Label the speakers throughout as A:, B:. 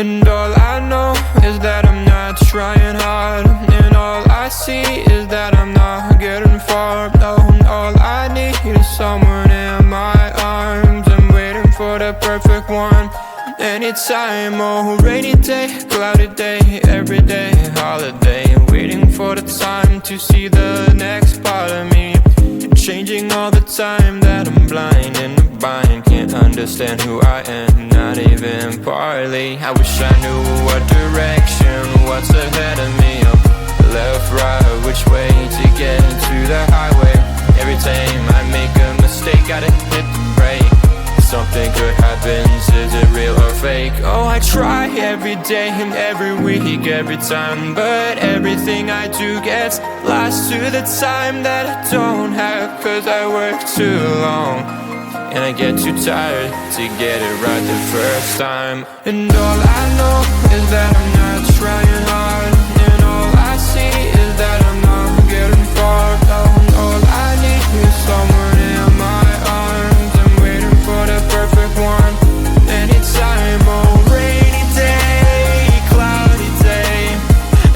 A: And all I know is that I'm not trying hard, and all I see is that I'm not getting far. No, all I need is someone in my arms. I'm waiting for the perfect one. Anytime, oh, rainy day, cloudy day, every day, holiday. Waiting for the time to see the next part of me. Changing all the time that I'm blind in the bind. Can't understand who I am, not even partly. I wish I knew what direction, what's ahead of me. Up, left, right, which way to get to the highway. Every time I make a mistake, gotta hit the brake. Something good happens, is it real or fake? Oh, I try every day and every week, every time, but everything I do gets lost to the time that I don't have. Cause I work too long, and I get too tired to get it right the first time. And all I know is that I'm not trying hard, and all I see is that I'm not getting far. And all I need is someone in my arms. I'm waiting for the perfect one. Anytime, oh, rainy day, cloudy day,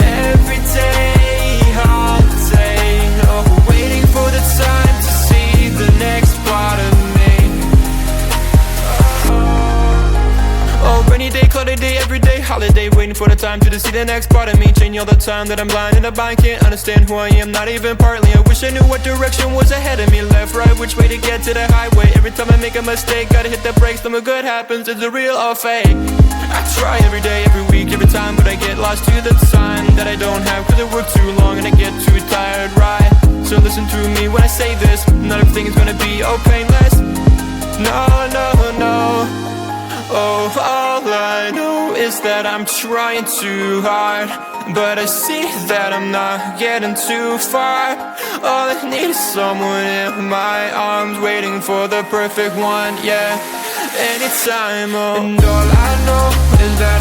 A: every day, holiday. Oh, waiting for the time to see the next part of me. Oh, rainy day, cloudy day, every day, holiday. Waiting for the time to see the next part of me. Changing all the time that I'm blind in the bind. Can't understand who I am, not even partly. I wish I knew what direction was ahead of me. Left, right, which way to get to the highway. Every time I make a mistake, gotta hit the brakes. Something good happens, is it real or fake? I try every day, every week, every time, but I get lost to the time that I don't have. Cause I work too long and I get too tired, right? So listen to me when I say this. Not everything is gonna be all painless. No, no, no. Oh, all I know is that I'm trying too hard, but I see that I'm not getting too far. All I need is someone in my arms, waiting for the perfect one, yeah. Anytime, oh. And all I know is that